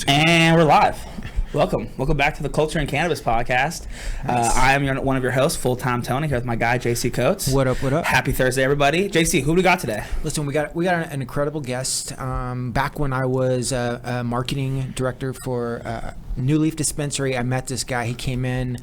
And we're live. Welcome back to the Culture and Cannabis podcast. Nice. I am one of your hosts, Full-Time Tony, here with my guy JC Coates. What up? Happy Thursday, everybody. JC, who do we got today? Listen, we got an incredible guest. Back when I was a marketing director for New Leaf Dispensary, I met this guy. He came in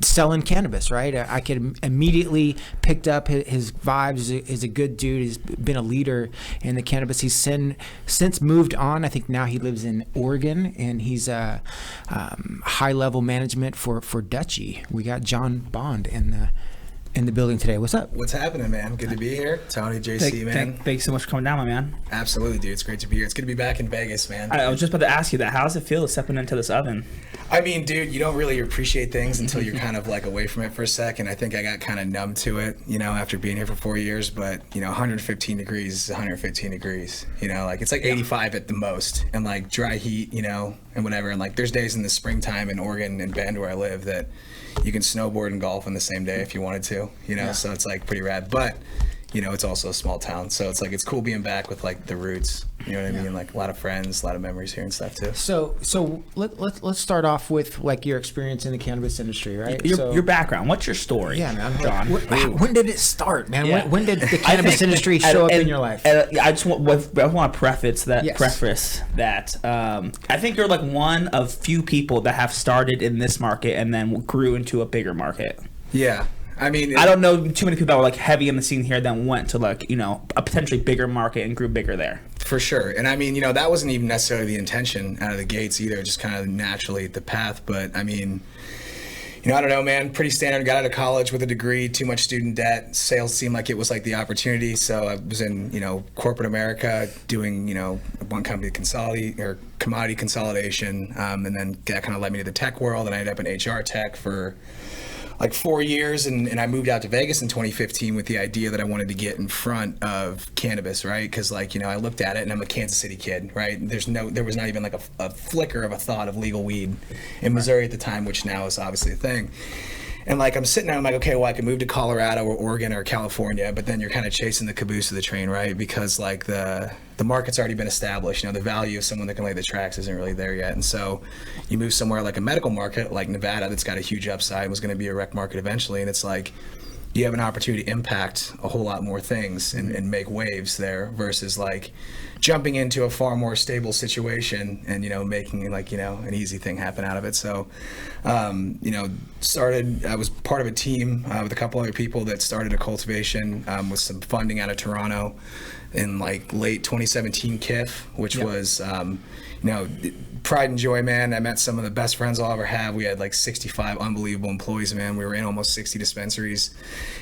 selling cannabis, right? I could immediately picked up his vibes. He's a good dude. He's been a leader in the cannabis. He's since moved on. I think now he lives in Oregon, and he's high-level management for Dutchy. We got John Bond in the building today. What's up? What's happening, man? Good to be here. Tony, JC, man. Thanks so much for coming down, my man. Absolutely, dude. It's great to be here. It's good to be back in Vegas, man. I was just about to ask you that. How does it feel stepping into this oven? I mean, dude, you don't really appreciate things until you're kind of like away from it for a second. I think I got kind of numb to it, after being here for 4 years. But, 115 degrees is 115 degrees. Like it's like 85 at the most, and like dry heat, and whatever. And like there's days in the springtime in Oregon and Bend where I live that you can snowboard and golf in the same day if you wanted to, so it's like pretty rad. But, it's also a small town. So it's like, it's cool being back with like the roots, you know what I mean? Like a lot of friends, a lot of memories here and stuff too. So let's start off with like your experience in the cannabis industry, right? Your background. What's your story? Yeah, man. John. When did it start, man? Yeah. When did the cannabis industry show up in your life? I just want to preface that. I think you're like one of few people that have started in this market and then grew into a bigger market. Yeah. I mean, I don't know too many people that were like heavy in the scene here, then went to like, a potentially bigger market and grew bigger there. For sure. And I mean, that wasn't even necessarily the intention out of the gates either, just kind of naturally the path. But I mean, I don't know, man, pretty standard. Got out of college with a degree, too much student debt. Sales seemed like it was like the opportunity. So I was in, corporate America doing, one company commodity consolidation. And then that kind of led me to the tech world. And I ended up in HR tech for like 4 years, and I moved out to Vegas in 2015 with the idea that I wanted to get in front of cannabis, right? Because like, I looked at it, and I'm a Kansas City kid, right? There was not even like a flicker of a thought of legal weed in Missouri at the time, which now is obviously a thing. And like I'm sitting there, I'm like, okay, well I could move to Colorado or Oregon or California, but then you're kind of chasing the caboose of the train, right? Because like the market's already been established. The value of someone that can lay the tracks isn't really there yet. And so you move somewhere like a medical market like Nevada that's got a huge upside, was going to be a rec market eventually, and it's like you have an opportunity to impact a whole lot more things and make waves there versus like jumping into a far more stable situation and, making like, an easy thing happen out of it. So, I was part of a team with a couple other people that started a cultivation with some funding out of Toronto in like late 2017 KIF, which was, pride and joy, man. I met some of the best friends I'll ever have. We had like 65 unbelievable employees, man. We were in almost 60 dispensaries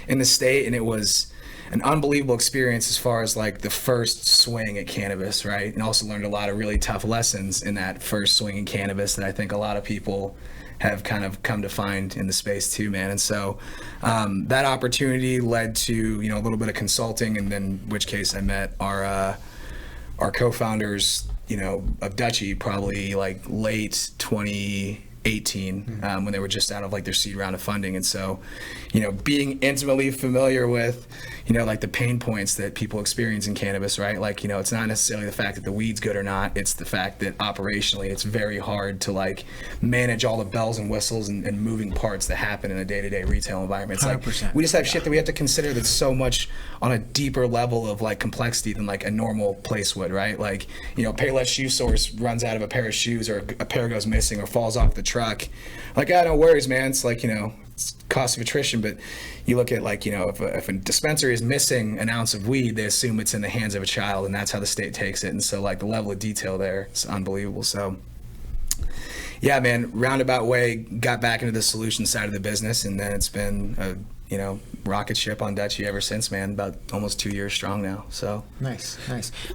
in the state, and it was an unbelievable experience as far as like the first swing at cannabis, right? And also learned a lot of really tough lessons in that first swing in cannabis that I think a lot of people have kind of come to find in the space too, man. And so that opportunity led to, a little bit of consulting, and then in which case I met our co-founders, of Dutchy, probably like late 2018 when they were just out of like their seed round of funding. And so, being intimately familiar with, like the pain points that people experience in cannabis, right? Like, it's not necessarily the fact that the weed's good or not. It's the fact that operationally it's very hard to like manage all the bells and whistles and moving parts that happen in a day-to-day retail environment. It's 100%. like we just have shit that we have to consider that's so much on a deeper level of like complexity than like a normal place would, right? Like, Payless Shoe Source runs out of a pair of shoes, or a pair goes missing or falls off the truck. Like, no worries, man. It's like, it's cost of attrition. But you look at like, if a dispensary is missing an ounce of weed, they assume it's in the hands of a child, and that's how the state takes it. And so like the level of detail there is unbelievable. So yeah, man, roundabout way, got back into the solution side of the business, and then it's been a rocket ship on Dutchy ever since, man. About almost 2 years strong now. So nice.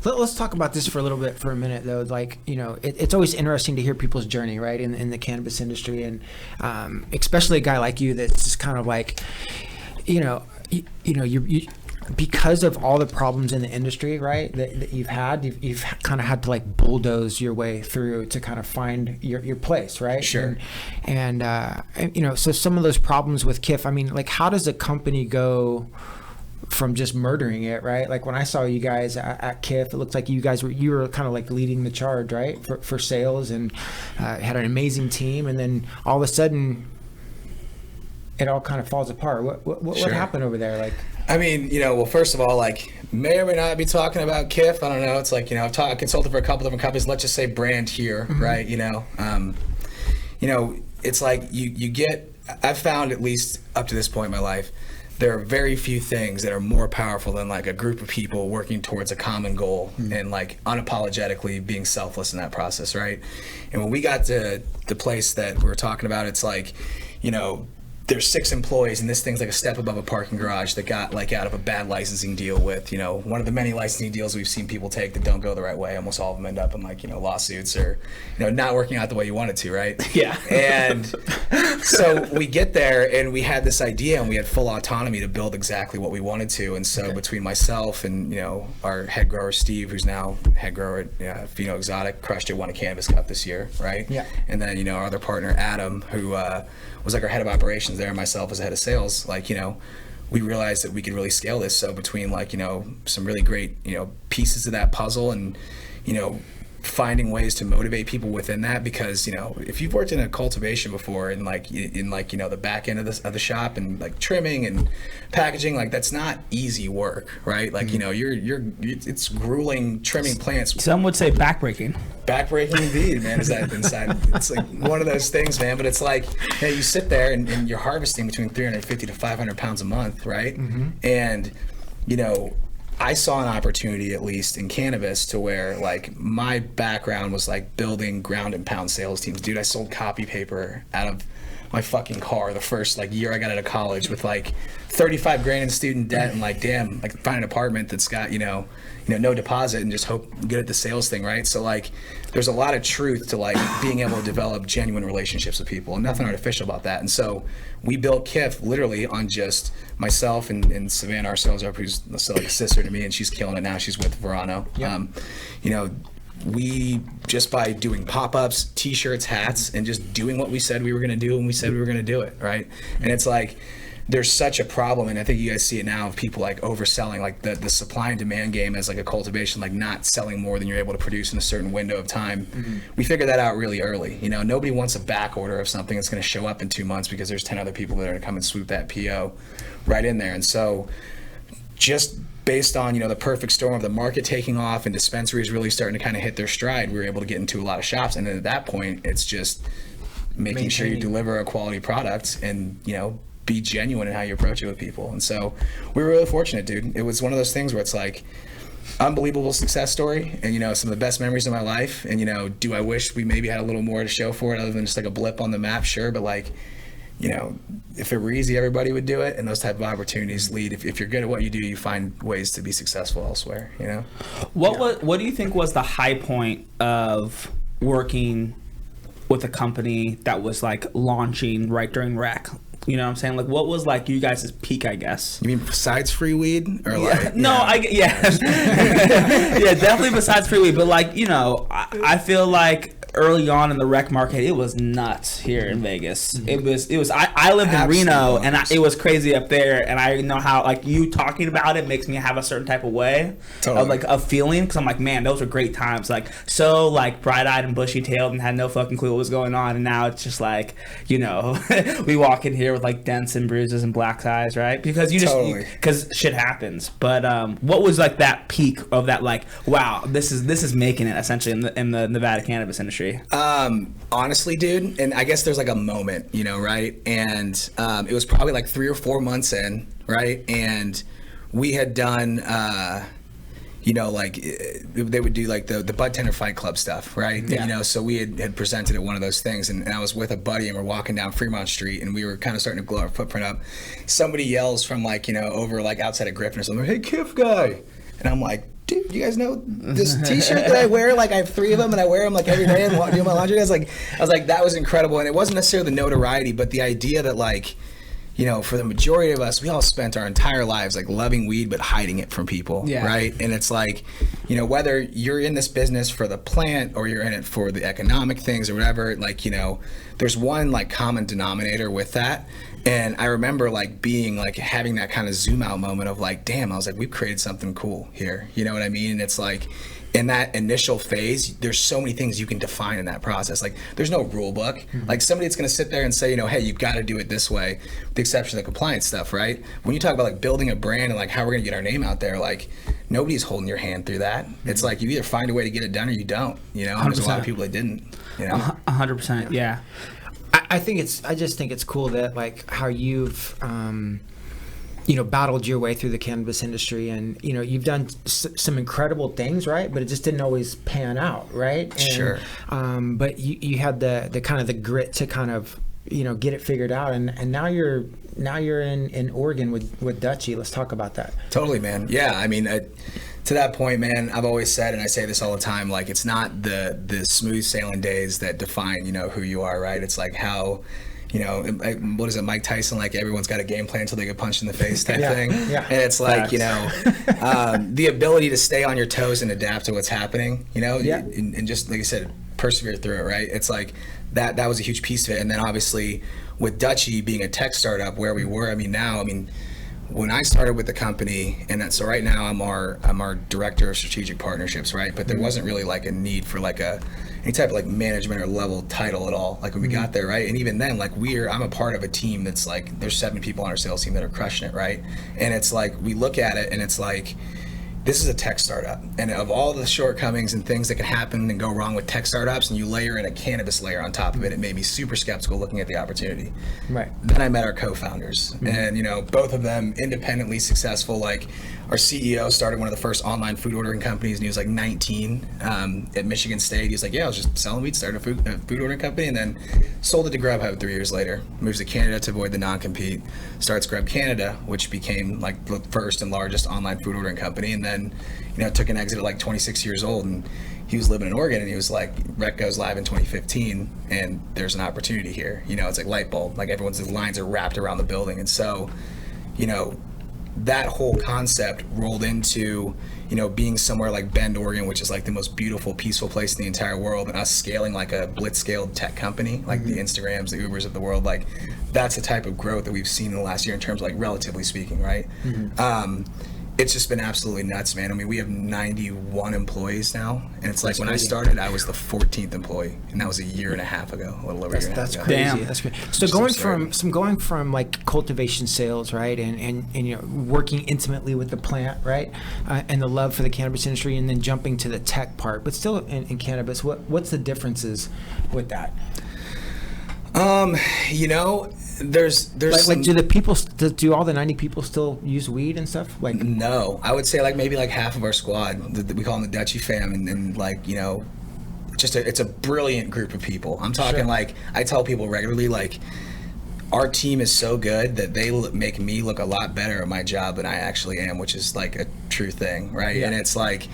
Let's talk about this for a minute though. Like, it's always interesting to hear people's journey, right, in the cannabis industry, and especially a guy like you that's just kind of like, you because of all the problems in the industry, right, that you've kind of had to like bulldoze your way through to kind of find your place, right? Sure. And so some of those problems with KIF, I mean, like, how does a company go from just murdering it, right? Like when I saw you guys at KIF, it looked like you were kind of like leading the charge, right, for sales, and had an amazing team, and then all of a sudden it all kind of falls apart. What happened over there? Like, I mean, well, first of all, like, may or may not be talking about KIF. I don't know. It's like, I've consulted for a couple different companies. Let's just say brand here, right? It's like you get. I've found, at least up to this point in my life, there are very few things that are more powerful than like a group of people working towards a common goal and like unapologetically being selfless in that process, right? And when we got to the place that we're talking about, it's like, there's 6 employees, and this thing's like a step above a parking garage that got like out of a bad licensing deal with, one of the many licensing deals we've seen people take that don't go the right way. Almost all of them end up in like, lawsuits or, not working out the way you want it to, right? Yeah. And so we get there and we had this idea and we had full autonomy to build exactly what we wanted to. And so between myself and, our head grower, Steve, who's now head grower at Pheno Exotic, crushed it, won a Cannabis Cup this year, right? Yeah. And then, our other partner, Adam, who was like our head of operations there, and myself as a head of sales, like, we realized that we could really scale this. So between like, some really great, pieces of that puzzle and, finding ways to motivate people within that, because, if you've worked in a cultivation before and like the back end of the shop and like trimming and packaging, like that's not easy work, right? Like, it's grueling trimming plants. Some would say backbreaking. Backbreaking indeed, man. Is that inside? It's like one of those things, man. But it's like, you sit there and you're harvesting between 350 to 500 pounds a month, right? And, I saw an opportunity, at least in cannabis, to where like my background was like building ground and pound sales teams. Dude, I sold copy paper out of my fucking car the first like year I got out of college with like 35 grand in student debt, and like, damn, like find an apartment that's got, no deposit and just hope good at the sales thing, right? So like there's a lot of truth to like being able to develop genuine relationships with people, and nothing artificial about that. And so we built KIF literally on just myself and Savannah, our sales rep, who's still like a sister to me, and she's killing it now. She's with Verano. Yep. We just by doing pop-ups, t-shirts, hats, and just doing what we said we were going to do when we said we were going to do it, right? And it's like there's such a problem, and I think you guys see it now, of people like overselling, like the supply and demand game as like a cultivation, like not selling more than you're able to produce in a certain window of time. We figured that out really early. Nobody wants a back order of something that's going to show up in 2 months because there's 10 other people that are going to come and swoop that PO right in there. And so just based on, the perfect storm of the market taking off and dispensaries really starting to kind of hit their stride, we were able to get into a lot of shops. And then at that point, it's just making sure you deliver a quality product and, be genuine in how you approach it with people. And so we were really fortunate, dude. It was one of those things where it's like unbelievable success story and, some of the best memories of my life. And, do I wish we maybe had a little more to show for it other than just like a blip on the map? Sure. But like, if it were easy, everybody would do it. And those type of opportunities lead. If you're good at what you do, you find ways to be successful elsewhere, What do you think was the high point of working with a company that was like launching right during rec? You know what I'm saying? Like, what was like you guys' peak, I guess? You mean besides free weed, or like? No, yeah, definitely besides free weed. But like, I feel like early on in the rec market, it was nuts here in Vegas. It was. I lived in Reno, and it was crazy up there. And I know how like you talking about it makes me have a certain type of way, of like a feeling, because I'm like, man, those were great times. Like so like bright-eyed and bushy-tailed and had no fucking clue what was going on. And now it's just like, we walk in here with like dents and bruises and black eyes, right? Because because shit happens. But what was like that peak of that, like, wow, this is making it essentially in the Nevada cannabis industry? Honestly, dude, and I guess there's like a moment, right? And it was probably like 3 or 4 months in, right? And we had done like they would do like the Bud Tender Fight Club stuff, right? Yeah. So we had presented at one of those things, and I was with a buddy, and we're walking down Fremont Street, and we were kind of starting to blow our footprint up. Somebody yells from like, over like outside of Griffin or something, "Hey, KIF guy," and I'm like, dude, you guys know this t-shirt that I wear? Like I have 3 of them and I wear them like every day and do my laundry. I was like, that was incredible. And it wasn't necessarily the notoriety, but the idea that like, for the majority of us, we all spent our entire lives like loving weed but hiding it from people, right? And it's like, whether you're in this business for the plant or you're in it for the economic things or whatever, like, there's one like common denominator with that. And I remember like being like having that kind of zoom out moment of like, damn, I was like, we've created something cool here. You know what I mean? And it's like, in that initial phase, there's so many things you can define in that process. Like, there's no rule book. Mm-hmm. Like, somebody that's going to sit there and say, hey, you've got to do it this way, with the exception of the compliance stuff, right? When you talk about like building a brand and like how we're going to get our name out there, like nobody's holding your hand through that. Mm-hmm. It's like you either find a way to get it done or you don't. And there's a lot of people that didn't. 100%. Yeah. I just think it's cool that like how you've battled your way through the cannabis industry, and you've done some incredible things, right? But it just didn't always pan out, right? And, sure. But you had the kind of the grit to kind of get it figured out, and now you're in Oregon with Dutchie. Let's talk about that. Totally, man. Yeah, I mean, to that point, man, I've always said, and I say this all the time, like it's not the smooth sailing days that define who you are, right? It's like how. What is it, Mike Tyson, like everyone's got a game plan until they get punched in the face type thing. Yeah. And it's like, the ability to stay on your toes and adapt to what's happening, and just, like I said, persevere through it, right? It's like that was a huge piece of it. And then obviously with Dutchie being a tech startup where we were, when I started with the company, so right now I'm our director of strategic partnerships, right? But there wasn't really like a need for like any type of like management or level title at all, like when we got there, right? And even then, like I'm a part of a team that's like, there's 7 people on our sales team that are crushing it, right? And it's like, we look at it and it's like, this is a tech startup. And of all the shortcomings and things that can happen and go wrong with tech startups, and you layer in a cannabis layer on top of it, it made me super skeptical looking at the opportunity. Right. Then I met our co-founders, and both of them independently successful. Like our CEO started one of the first online food ordering companies, and he was like 19 at Michigan State. He was like, I was just selling weed, started a food ordering company, and then sold it to Grubhub 3 years later. Moves to Canada to avoid the non-compete. Starts Grub Canada, which became like the first and largest online food ordering company, and then took an exit at like 26 years old, and he was living in Oregon, and he was like, Rec goes live in 2015 and there's an opportunity here. It's like light bulb, like everyone's lines are wrapped around the building. And so that whole concept rolled into being somewhere like Bend, Oregon, which is like the most beautiful, peaceful place in the entire world, and us scaling like a blitz-scaled tech company, like the Instagrams, the Ubers of the world. Like that's the type of growth that we've seen in the last year in terms of like relatively speaking, right? It's just been absolutely nuts, man. We have 91 employees now, and it's like when I started, I was the 14th employee, and that was a year and a half ago, a little over a year and a half ago. Crazy. Damn. That's crazy. So going from like cultivation sales, right, and working intimately with the plant, right, and the love for the cannabis industry, and then jumping to the tech part, but still in cannabis, what's the differences with that? There's like do all the 90 people still use weed and stuff? Like no, I would say like maybe like half of our squad, we call them the Dutchie fam, and like it's a brilliant group of people. I'm talking like I tell people regularly, like our team is so good that they make me look a lot better at my job than I actually am, which is like a true thing, right? And it's like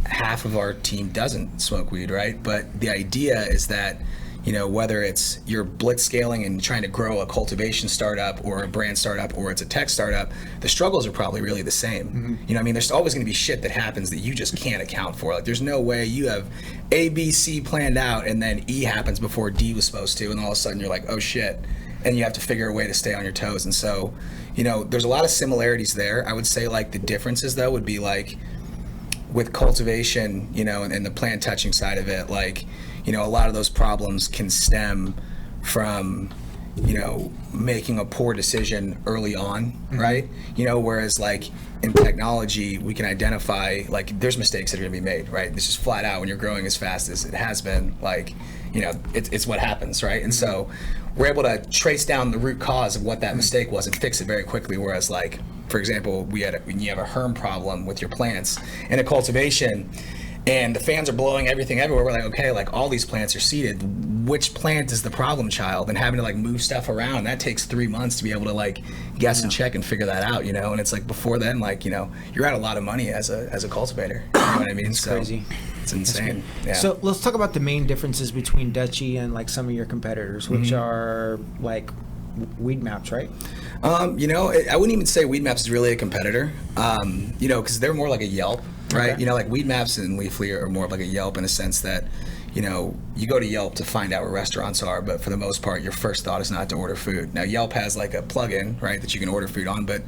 half of our team doesn't smoke weed, right? But the idea is that whether it's you're blitz scaling and trying to grow a cultivation startup or a brand startup or it's a tech startup, the struggles are probably really the same. There's always going to be shit that happens that you just can't account for. Like there's no way you have A, B, C planned out and then E happens before D was supposed to, and all of a sudden you're like, oh shit, and you have to figure a way to stay on your toes. And so, there's a lot of similarities there. I would say like the differences though would be like with cultivation, and the plant touching side of it, like a lot of those problems can stem from, making a poor decision early on, right? Whereas like in technology, we can identify, like there's mistakes that are gonna be made, right? This is flat out when you're growing as fast as it has been, like, it's what happens, right? And so we're able to trace down the root cause of what that mistake was and fix it very quickly. Whereas like, for example, when you have a herm problem with your plants in a cultivation, and the fans are blowing everything everywhere, we're like, okay, like all these plants are seeded. Which plant is the problem child? And having to like move stuff around, that takes 3 months to be able to like guess and check and figure that out, And it's like before then, like, you're out a lot of money as a cultivator. You know what I mean? It's crazy. It's insane. Yeah. So let's talk about the main differences between Dutchie and like some of your competitors, which are like Weed Maps, right? You know, I wouldn't even say Weed Maps is really a competitor, you know, because they're more like a Yelp, right? Okay. You know, like Weed Maps and Leafly are more of like a Yelp in a sense that, you know, you go to Yelp to find out where restaurants are, but for the most part, your first thought is not to order food. Now, Yelp has like a plugin, right, that you can order food on, but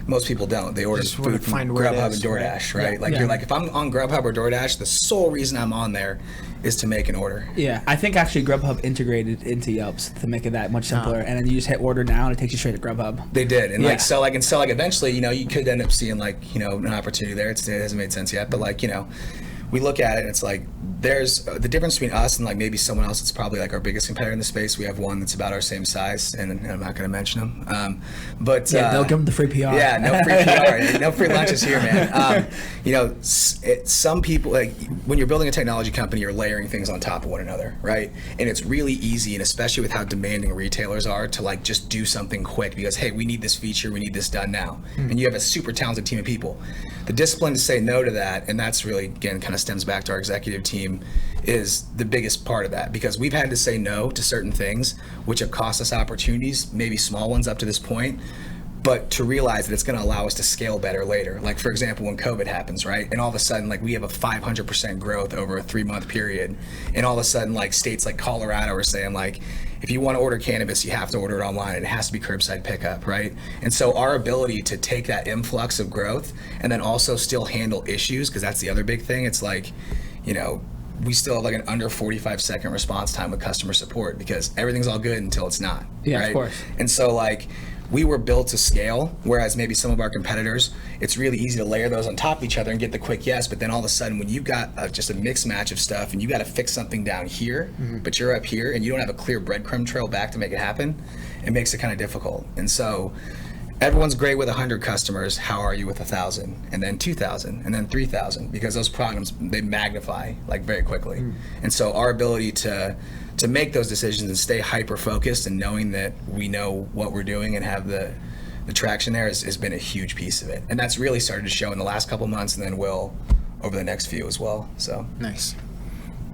most people don't. They order Just wanna food from find where it Grubhub and is, DoorDash, right? right? Yeah. Like, Yeah. you're like, if I'm on Grubhub or DoorDash, the sole reason I'm on there is to make an order. Yeah, I think actually Grubhub integrated into Yelp's to make it that much simpler, and then you just hit order now and it takes you straight to Grubhub. They did, and Yeah. like eventually, you know, you could end up seeing like, you know, an opportunity there. It hasn't made sense yet, but like, you know, we look at it and it's like there's the difference between us and like maybe someone else that's probably like our biggest competitor in the space. We have one that's about our same size, and I'm not going to mention them. But Yeah, they'll give them the free PR. Yeah, no free PR, no free lunches here, man. You know, some people, like when you're building a technology company, you're layering things on top of one another, right? And it's really easy, and especially with how demanding retailers are, to like just do something quick because hey, we need this feature, we need this done now, and you have a super talented team of people. The discipline to say no to that, and that's really again kind of stems back to our executive team, is the biggest part of that because we've had to say no to certain things which have cost us opportunities, maybe small ones up to this point, but to realize that it's going to allow us to scale better later. Like for example, when COVID happens, right? And all of a sudden, like we have a 500% growth over a 3-month period. And all of a sudden, like states like Colorado are saying like, if you want to order cannabis, you have to order it online and it has to be curbside pickup, right? And so our ability to take that influx of growth and then also still handle issues, because that's the other big thing. It's like, you know, we still have like an under 45-second response time with customer support because everything's all good until it's not. Yeah, right? of course. And so like we were built to scale, whereas maybe some of our competitors, it's really easy to layer those on top of each other and get the quick yes, but then all of a sudden when you've got just a mixed match of stuff and you got to fix something down here, but you're up here and you don't have a clear breadcrumb trail back to make it happen, it makes it kind of difficult. And so everyone's great with 100 customers. How are you with 1,000 and then 2,000 and then 3,000? Because those problems, they magnify like very quickly. And so our ability to make those decisions and stay hyper focused and knowing that we know what we're doing and have the traction there has been a huge piece of it. And that's really started to show in the last couple months and then will over the next few as well. So Nice.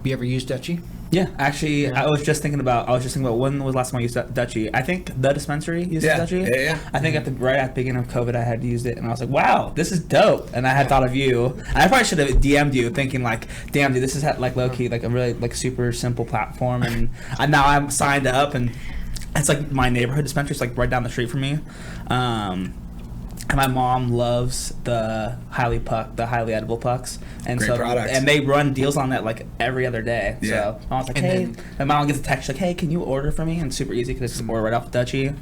You ever used Dutchie? Yeah, actually, I was just thinking about when was the last time I used Dutchie. I think the dispensary uses Dutchie. Yeah. I think right at the beginning of COVID, I had used it, and I was like, "Wow, this is dope." And I had thought of you. And I probably should have DM'd you, thinking like, "Damn, dude, this is like low key, like a really like super simple platform." And now I'm signed up, and it's like my neighborhood dispensary. It's like right down the street from me. And my mom loves the highly edible pucks, and Great product. and they run deals on that like every other day. Yeah. So I was like, hey, my mom gets a text like, hey, can you order for me? And it's super easy because it's just order right off Dutchie. You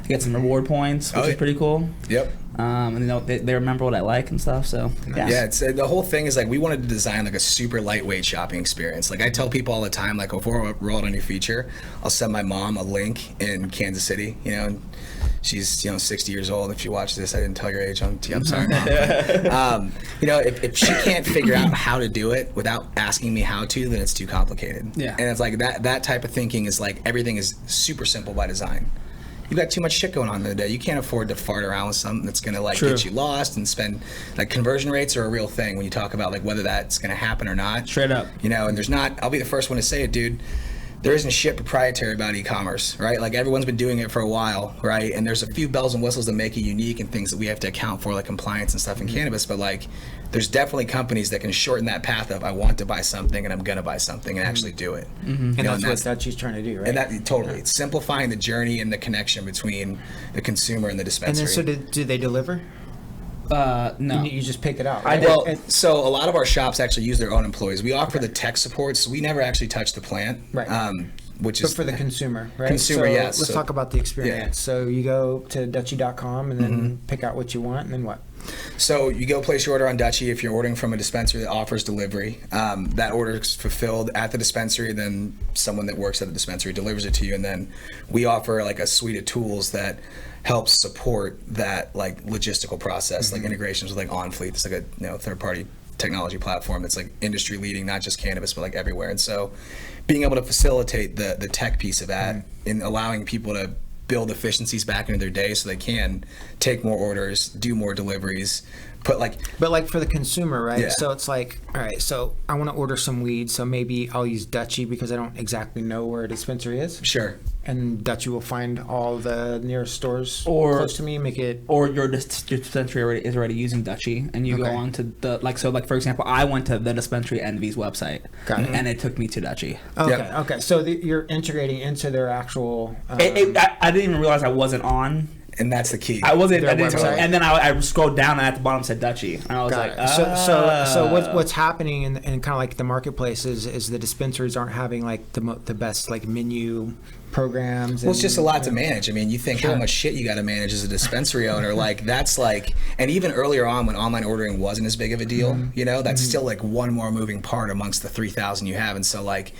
get some reward points, which is pretty cool. Yep. And you know they remember what I like and stuff. So Yeah, it's the whole thing is like we wanted to design like a super lightweight shopping experience. Like I tell people all the time, like before we roll out a new feature, I'll send my mom a link in Kansas City, you know. She's 60 years old. If you watch this, I didn't tell your age. I'm sorry, Mom. But, if she can't figure out how to do it without asking me how to, then it's too complicated. Yeah. And it's like that type of thinking is like everything is super simple by design. You got too much shit going on in the day. You can't afford to fart around with something that's gonna like get you lost and spend. Like conversion rates are a real thing when you talk about like whether that's gonna happen or not. Straight up. And there's not. I'll be the first one to say it, dude. There isn't shit proprietary about e-commerce, right? Like everyone's been doing it for a while, right? And there's a few bells and whistles that make it unique and things that we have to account for, like compliance and stuff in cannabis. But like, there's definitely companies that can shorten that path of I want to buy something and I'm gonna buy something and actually do it. And that's what Dutchie's trying to do, right? And that totally, it's simplifying the journey and the connection between the consumer and the And dispensary. then do they deliver? No. You just pick it out. I Right? did. So a lot of our shops actually use their own employees. We offer the tech support, so we never actually touch the plant. Right. Which But is for the consumer, right? Consumer, so yes. Let's So- talk about the experience. Yeah. So you go to Dutchie.com and then pick out what you want, and then what? So you go place your order on Dutchie. If you're ordering from a dispensary that offers delivery, that order is fulfilled at the dispensary. Then someone that works at the dispensary delivers it to you, and then we offer like a suite of tools that helps support that like logistical process, like integrations with like OnFleet. It's like a third-party technology platform that's like industry leading, not just cannabis, but like everywhere. And so being able to facilitate the tech piece of that and allowing people to build efficiencies back into their day so they can take more orders, do more deliveries, but like for the consumer, right? Yeah. So it's like, all right, so I want to order some weed, so maybe I'll use Dutchie because I don't exactly know where a dispensary is. Sure. And Dutchy will find all the nearest stores Or- close to me, make it. Or your dispensary is already using Dutchy, and you go Okay. on to the for example, I went to the dispensary Envy's website, Got it. and it took me to Dutchy. Okay, Yep. okay. So you're integrating into their actual. I didn't even realize I wasn't on. And that's the key. I wasn't. Their I didn't, website? and then I scrolled down, and at the bottom said Dutchy, and I was Got like, it. So what's happening in kind of like the marketplace is the dispensaries aren't having like the best like menu programs. Well, it's just a and- lot to manage. I mean, you think how Sure. much shit you got to manage as a dispensary owner. Like, that's like, and even earlier on when online ordering wasn't as big of a deal, that's still like one more moving part amongst the 3,000 you have. And so, like,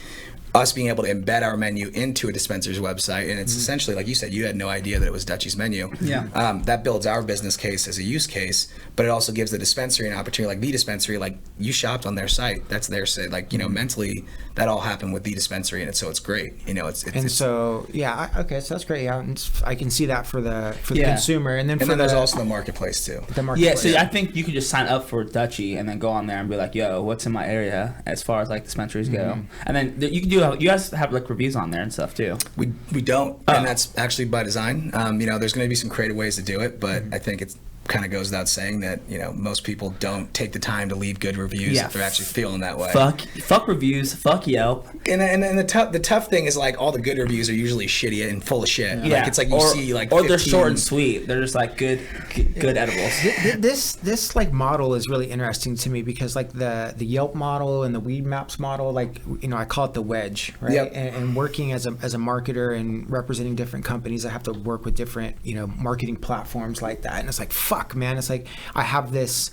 us being able to embed our menu into a dispenser's website, and it's essentially, like you said, you had no idea that it was Dutchy's menu. Yeah. That builds our business case as a use case, but it also gives the dispensary an opportunity, like the dispensary, like you shopped on their site, that's their site, like, mentally that all happened with the dispensary, and so it's great. So yeah, okay, so that's great. Yeah, and I can see that for the Yeah. consumer, and then And for then there's the, also the marketplace too. the Yeah, marketplace. so I think you could just sign up for Dutchy and then go on there and be like, "Yo, what's in my area as far as like dispensaries go?" And then you can you guys have like reviews on there and stuff too. We don't, and that's actually by design. There's going to be some creative ways to do it, but I think it's kind of goes without saying that most people don't take the time to leave good reviews Yeah. if they're actually feeling that way. Fuck reviews, fuck Yelp. And the tough thing is, like, all the good reviews are usually shitty and full of shit. Yeah, Like, it's like you see like or they're 15 short and sweet. They're just like good edibles. This like model is really interesting to me because like the Yelp model and the Weed Maps model, like I call it the wedge, right? Yep. And working as a marketer and representing different companies, I have to work with different marketing platforms like that, and it's like fuck, man, it's like I have this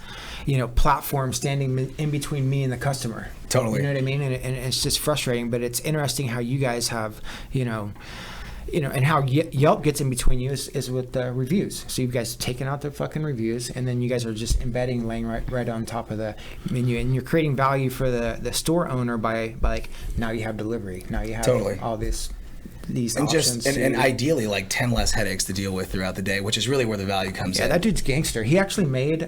platform standing in between me and the customer. Totally. You know what I mean? And it's just frustrating, but it's interesting how you guys have and how Yelp gets in between you is with the reviews. So you guys taking out the fucking reviews, and then you guys are just embedding, laying right on top of the menu, and you're creating value for the store owner by like now you have delivery, now you have Totally. all these and options. and ideally like 10 less headaches to deal with throughout the day, which is really where the value comes yeah, in. that dude's gangster. He actually made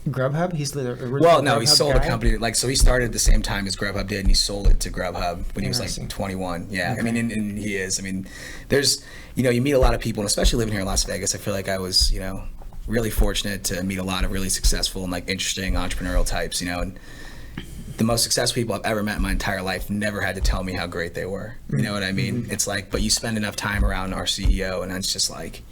Grubhub. He's the original. Well, no, Grubhub he sold guy. a company. So he started at the same time as Grubhub did, and he sold it to Grubhub when he was Interesting. like 21. Yeah, Okay. I mean, and he is. I mean, there's, you meet a lot of people, and especially living here in Las Vegas, I feel like I was, really fortunate to meet a lot of really successful and like interesting entrepreneurial types, and the most successful people I've ever met in my entire life never had to tell me how great they were. You know what I mean? It's like, but you spend enough time around our CEO, and it's just like,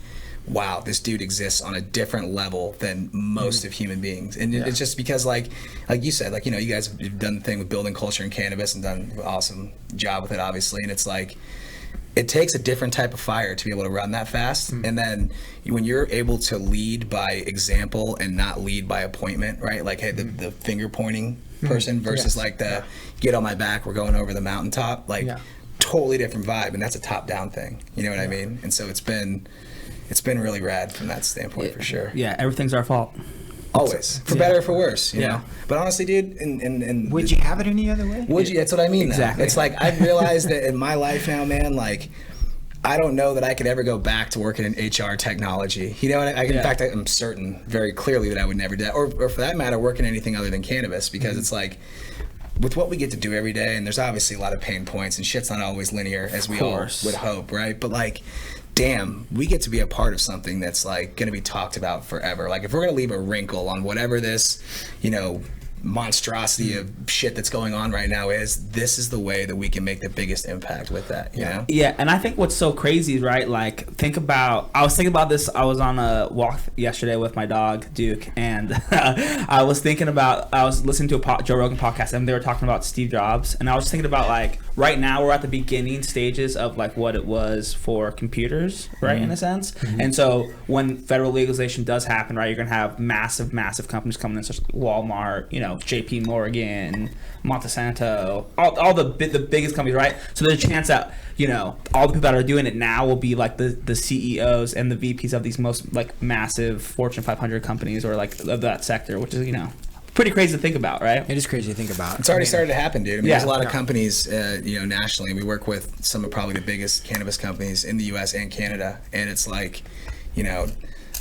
wow, this dude exists on a different level than most of human beings. And it's just because like you said, like, you guys have done the thing with building culture in cannabis and done an awesome job with it, obviously. And it's like, it takes a different type of fire to be able to run that fast. And then when you're able to lead by example and not lead by appointment, right? Like, hey, the finger pointing person versus like the get on my back, we're going over the mountaintop, like totally different vibe. And that's a top down thing. You know what I mean? And so it's been really rad from that standpoint, for sure. Yeah, everything's our fault. Always, for better or for worse, you Yeah. know. But honestly, dude, and Would you have it any other way? would you? That's what I mean. Though. Exactly. It's like I've realized that in my life now, man. Like, I don't know that I could ever go back to working in HR technology. In fact, I'm certain very clearly that I would never do that, or for that matter, work in anything other than cannabis, because it's like, with what we get to do every day, and there's obviously a lot of pain points, and shit's not always linear, as we all would hope, right? But like, damn, we get to be a part of something that's like going to be talked about forever. Like, if we're going to leave a wrinkle on whatever this, monstrosity of shit that's going on right now this is the way that we can make the biggest impact with that, you know? Yeah, and I think what's so crazy, right? Like, I was thinking about this. I was on a walk yesterday with my dog, Duke, and I was listening to a Joe Rogan podcast, and they were talking about Steve Jobs, and I was thinking about, like, right now we're at the beginning stages of, like, what it was for computers, right, in a sense. And so when federal legalization does happen, right, you're going to have massive companies coming in, such as Walmart, JP Morgan, Monsanto, all the biggest companies, right? So there's a chance that all the people that are doing it now will be like the CEOs and the VPs of these most like massive Fortune 500 companies, or like of that sector, which is pretty crazy to think about, right? It is crazy to think about. It's already started to happen, dude. I mean, Yeah. there's a lot of companies, nationally. We work with some of probably the biggest cannabis companies in the U.S. and Canada, and it's like,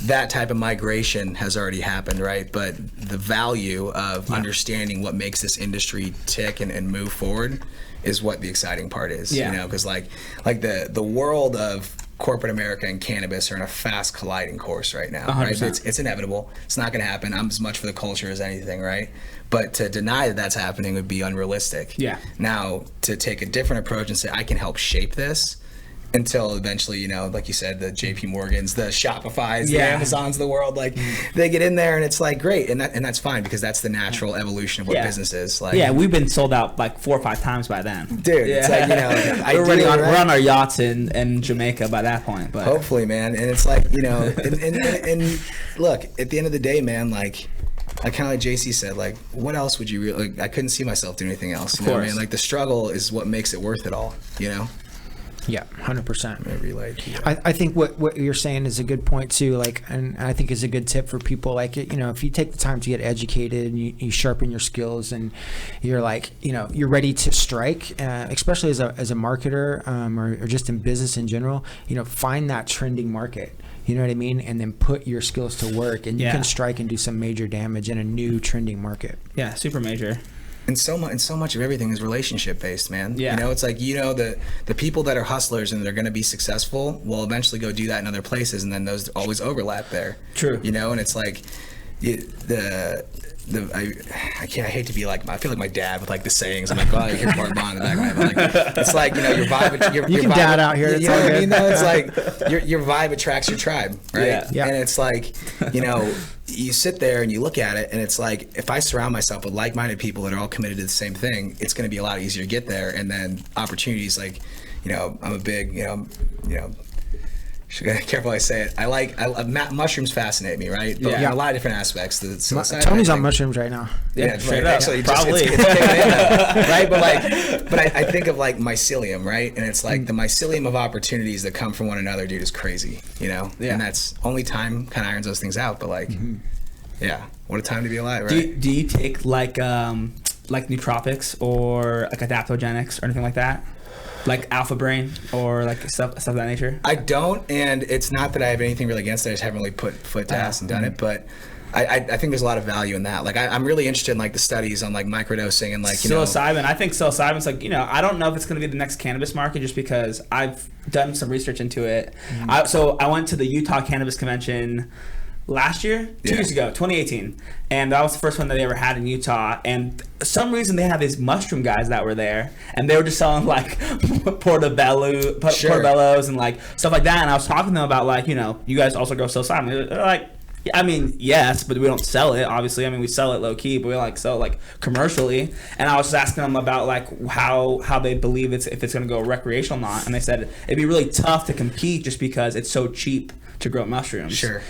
that type of migration has already happened, right? But the value of understanding what makes this industry tick and move forward is what the exciting part is. You know, because like the world of corporate America and cannabis are in a fast colliding course right now. 100%. Right? It's inevitable. It's not going to happen. I'm as much for the culture as anything, right? But to deny that that's happening would be unrealistic. Yeah. Now, to take a different approach and say, I can help shape this until eventually, you know, like you said, the JP Morgans, the Shopifys, the Amazons of the world, like they get in there and it's like great, and that's fine because that's the natural evolution of what business is. Like, we've been sold out like 4 or 5 times by then, dude. It's like, you know, we're on our yachts in Jamaica by that point. But hopefully, man, and it's like, you know, and look, at the end of the day, man, like kind of like JC said, like, what else would you really? Like, I couldn't see myself doing anything else. You know what I mean? Like, the struggle is what makes it worth it all. You know. Yeah, 100%. Maybe like, I think what you're saying is a good point too. Like, and I think is a good tip for people. Like, you know, if you take the time to get educated and you sharpen your skills and you're like, you know, you're ready to strike, especially as a marketer or just in business in general. You know, find that trending market. You know what I mean? And then put your skills to work, and you can strike and do some major damage in a new trending market. Yeah, super major. And so much of everything is relationship based, man. Yeah. You know, it's like, you know, the people that are hustlers and they're going to be successful will eventually go do that in other places, and then those always overlap there. True. You know, and it's like I hate to be like, I feel like my dad with like the sayings. I'm like, oh, I hear Bart Bond in the back of my head. Like, it's like, you know, your vibe. You can dad out here. You know what I mean? Though it's like your vibe attracts your tribe, right? Yeah. And it's like, you know, you sit there and you look at it, and it's like, if I surround myself with like-minded people that are all committed to the same thing, it's going to be a lot easier to get there. And then opportunities, like, you know, I'm a big, you know. Should be careful how I say it. Mushrooms fascinate me, right? But a lot of different aspects. Tony's on mushrooms right now. Yeah, straight right. up. Actually, Probably. Right? But I think of like mycelium, right? And it's like the mycelium of opportunities that come from one another, dude, is crazy, you know? Yeah. And that's only time kind of irons those things out. But like, yeah, what a time to be alive, right? Do you take like nootropics or like adaptogenics or anything like that? Like Alpha Brain or like stuff of that nature? I don't, and it's not that I have anything really against it. I just haven't really put foot to ass and done it, but I think there's a lot of value in that. Like I'm really interested in like the studies on like microdosing and like psilocybin. I think psilocybin's like, you know, I don't know if it's going to be the next cannabis market just because I've done some research into it. So I went to the Utah Cannabis Convention last year, 2 years ago, 2018, and that was the first one that they ever had in Utah. And for some reason they had these mushroom guys that were there, and they were just selling like portobellos and like stuff like that. And I was talking to them about like, you know, you guys also grow psilocybin. They're like, I mean, yes, but we don't sell it, obviously. I mean, we sell it low key, but we like sell it like commercially. And I was just asking them about like how they believe if it's going to go recreational or not. And they said it'd be really tough to compete just because it's so cheap to grow mushrooms. Sure.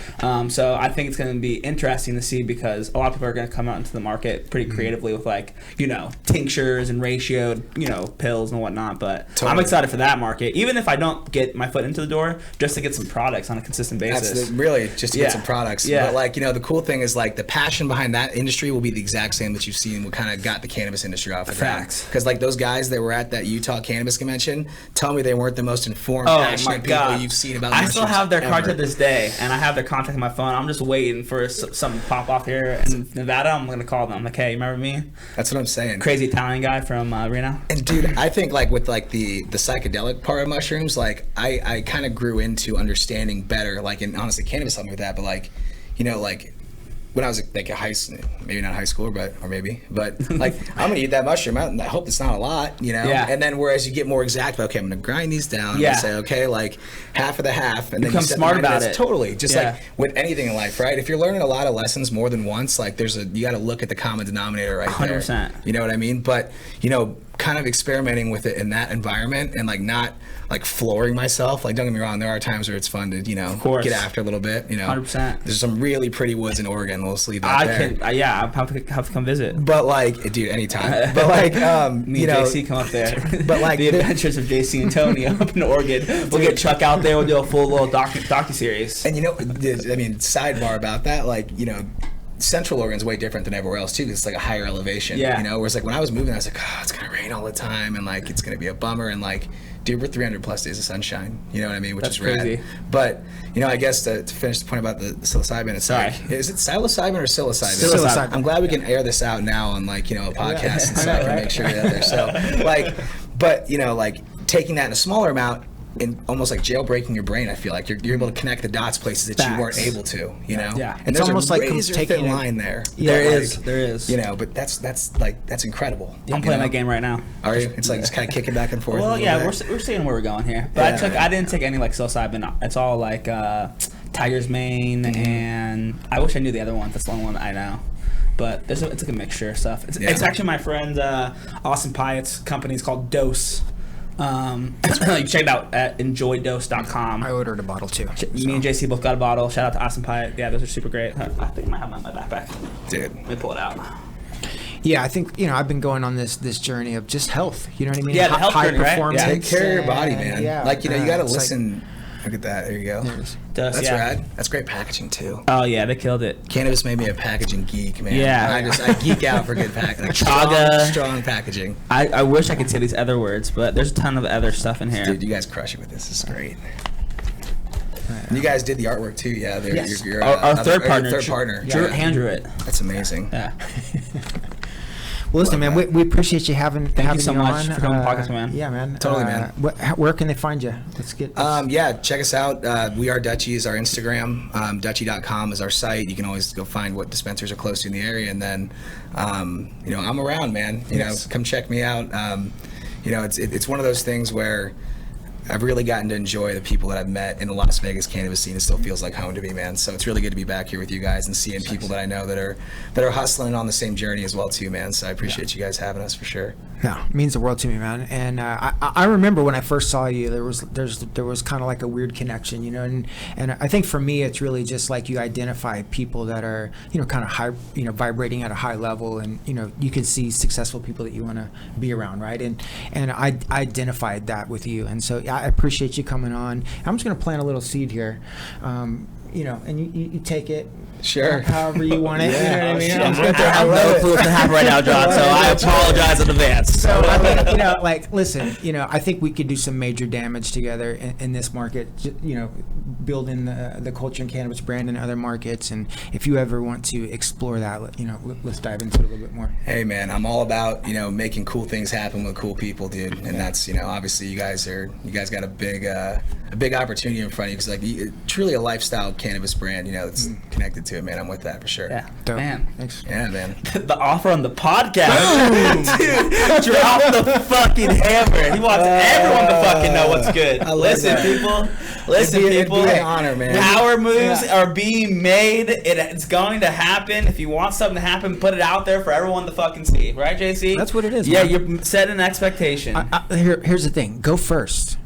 So I think it's going to be interesting to see because a lot of people are going to come out into the market pretty creatively with like, you know, tinctures and ratioed, you know, pills and whatnot. But I'm excited for that market, even if I don't get my foot into the door, just to get some products on a consistent basis. That's really just to get some products. Yeah. But like, you know, the cool thing is like the passion behind that industry will be the exact same that you've seen what kind of got the cannabis industry off the ground. Because like those guys that were at that Utah Cannabis Convention tell me they weren't the most informed, passionate people you've seen about I still have their card to this day, and I have their contact on my phone. I'm just waiting for something to pop off here in Nevada. I'm gonna call them. Like, hey, remember me? That's what I'm saying. Crazy Italian guy from Reno. And dude, I think like with like the psychedelic part of mushrooms, like I kind of grew into understanding better. Like, and honestly, cannabis helped me with that. But like, you know, like when I was like maybe not high schooler, but like I'm gonna eat that mushroom. I hope it's not a lot, you know. Yeah. And then whereas you get more exact, okay, I'm gonna grind these down. I'm gonna say, okay, like half of the half, and then become smart about it. Totally, just like with anything in life, right? If you're learning a lot of lessons more than once, like you got to look at the common denominator right 100%. there. You know what I mean? But you know, kind of experimenting with it in that environment and like not like flooring myself. Like, don't get me wrong, there are times where it's fun to, you know, get after a little bit, you know. 100%. There's some really pretty woods in Oregon. We'll leave that there. I'll have to come visit. But like, dude, anytime. But like, me you and know, JC come up there. But like the adventures of JC and Tony up in Oregon. We'll get Chuck out there. We'll do a full little docu-series. And you know, I mean, sidebar about that, like, you know, Central Oregon's way different than everywhere else too, because it's like a higher elevation. Yeah. You know, whereas like when I was moving, I was like, oh, it's gonna rain all the time, and like it's gonna be a bummer. And like, dude, we're 300 plus days of sunshine. You know what I mean? Which That's is rad. crazy. But, I guess to finish the point about the psilocybin, it's like, is it psilocybin or psilocybin? Psilocybin. I'm glad we can air this out now on a podcast, and so I can make sure you're out there. So but taking that in a smaller amount, in almost like jailbreaking your brain, I feel like you're able to connect the dots places that you weren't able to, Yeah. And It's there's almost a like razor taking thin line there. There is. But that's incredible. I'm playing that game right now. Are you? It's like just kind of kicking back and forth. Well, yeah, we're seeing where we're going here. But I didn't take any psilocybin. It's all like tiger's mane, and I wish I knew the other one. That's the only one I know. But it's like a mixture of stuff. It's actually my friend Austin Pyatt's company is called Dose. You check it out at enjoydose.com. I ordered a bottle too. Me and JC both got a bottle. Shout out to Austin Pyatt. Yeah, those are super great. I think I might have them in my backpack. Dude, let me pull it out. Yeah, I think I've been going on this journey of just health. You know what I mean? Yeah, the health journey, right? performance. Yeah. take care of your body, man. Yeah, you got to listen. Look at that. There you go. That's rad. That's great packaging too. Oh yeah, they killed it. Cannabis made me a packaging geek, man. Yeah. I geek out for good packaging. Strong packaging. I wish I could say these other words, but there's a ton of other stuff in here. Dude, you guys crush it with this. This is great. And you guys did the artwork too, yeah. Yes. You're Our third partner. Third partner. Drew, hand drew it. That's amazing. Yeah. Well, listen, man, we appreciate you having Thank you so much on. for coming on the podcast, man. Yeah, man. Totally, man. Where can they find you? Let's get. Check us out. We Are Dutchie is our Instagram. Dutchie.com is our site. You can always go find what dispensaries are close to in the area, and then, I'm around, man. Come check me out. It's one of those things where I've really gotten to enjoy the people that I've met in the Las Vegas cannabis scene. It still feels like home to me, man. So it's really good to be back here with you guys and seeing people that I know that are hustling on the same journey as well too, man. So I appreciate you guys having us for sure. No, it means the world to me, man. And I remember when I first saw you, there was kind of like a weird connection, and I think for me it's really just like you identify people that are kind of high, vibrating at a high level, and you can see successful people that you want to be around, right? And I identified that with you, and so I appreciate you coming on. I'm just gonna plant a little seed here. And you take it, sure, however you want it. Yeah, You know what I mean? I have no clue what's gonna happen right now, John. So I apologize in advance. So I mean, listen, I think we could do some major damage together in this market. Building the culture and cannabis brand in other markets. And if you ever want to explore that, let's dive into it a little bit more. Hey, man, I'm all about making cool things happen with cool people, dude. And that's obviously you guys got a big opportunity in front of you, because truly a lifestyle cannabis brand, that's connected to it, man. I'm with that for sure. Yeah, Dope. man. Thanks. Yeah, man. The offer on the podcast. Dude, drop the fucking hammer. He wants everyone to fucking know what's good. Listen, people. It'd be an honor, man. Power moves are being made. It's going to happen. If you want something to happen, put it out there for everyone to fucking see. Right, JC? That's what it is, Yeah, man. you're setting an expectation. Here's the thing. Go first.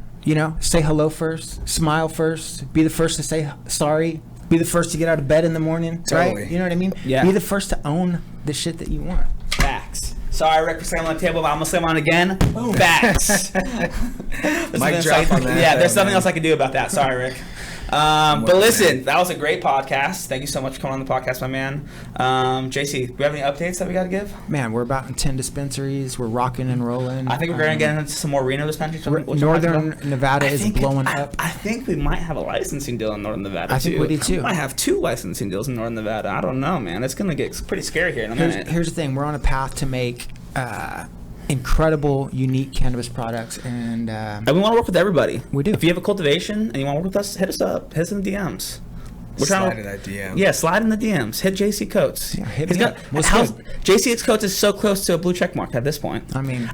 Say hello first. Smile first. Be the first to say sorry. Be the first to get out of bed in the morning. Totally. Right? You know what I mean? Yeah. Be the first to own the shit that you want. Facts. Sorry, Rick, for slamming on the table, but I'm gonna slam on again. Boom. Facts. Mic drop on that. Yeah, there's something else I can do about that. Sorry, Rick. But listen, that was a great podcast. Thank you so much for coming on the podcast, my man. JC, do we have any updates that we got to give? Man, we're about in 10 dispensaries. We're rocking and rolling. I think we're going to get into some more Reno dispensaries. Northern Nevada is blowing up. I think we might have a licensing deal in Northern Nevada, I think we do too. We might have 2 licensing deals in Northern Nevada. I don't know, man. It's going to get pretty scary here in a minute. Here's the thing. We're on a path to make incredible, unique cannabis products, and we want to work with everybody. We do. If you have a cultivation and you want to work with us, hit us up. Hit us in the DMs. Slide in that DM. Yeah, slide in the DMs. Hit JC Coates. Yeah, hit me up. JC Coates is so close to a blue check mark at this point. I mean,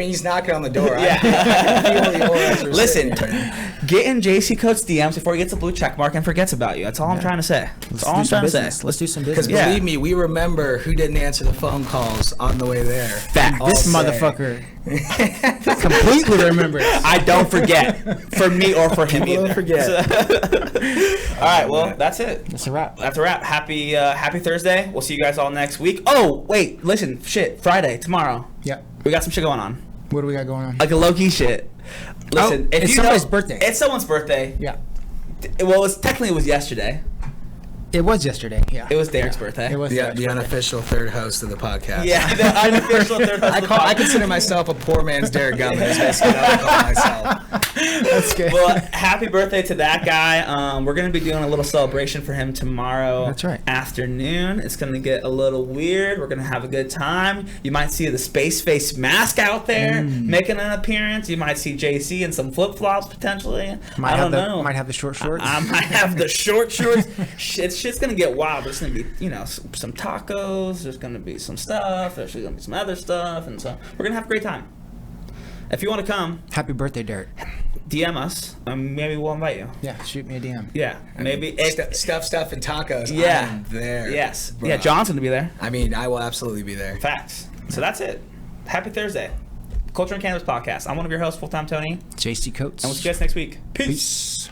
he's knocking on the door. Yeah. I feel the auras are Listen, sitting here. get in JC Coates' DMs before he gets a blue check mark and forgets about you. That's all I'm trying to say. That's all I'm trying to say. Let's do some Because business. believe me, we remember who didn't answer the phone calls on the way there. Fact. This motherfucker completely remembers. I don't forget. For me or for him People either. don't forget. All right, well, that's it. That's a wrap. That's a wrap. Happy Thursday. We'll see you guys all next week. Oh, wait, listen, Friday, tomorrow. Yeah. We got some shit going on. What do we got going on? Like a low-key shit. Listen, if it's you somebody's know, birthday. It's someone's birthday. Yeah. Well, technically it was yesterday. It was yesterday. Yeah. It was Derek's birthday. It was The unofficial third host of the podcast. Yeah, the unofficial third host of the podcast. I consider myself a poor man's Derek Gummins. That's what I would call myself. That's good. Well, happy birthday to that guy. We're going to be doing a little celebration for him tomorrow That's right. afternoon. It's going to get a little weird. We're going to have a good time. You might see the Space Face mask out there making an appearance. You might see JC in some flip-flops potentially. I don't know. Might have the short shorts. I might have the short shorts. Shit's going to get wild. There's going to be, some tacos. There's going to be some stuff. There's going to be some other stuff. And so we're going to have a great time. If you want to come, Happy birthday, Derek. DM us. Maybe we'll invite you. Yeah, shoot me a DM. Yeah, maybe. Stuff, and tacos. Yeah. I'm there. Yes. Bro. Yeah, John's going to be there. I mean, I will absolutely be there. Facts. So that's it. Happy Thursday. Culture and Cannabis Podcast. I'm one of your hosts, Full Time Tony. JC Coates. And we'll see you guys next week. Peace. Peace.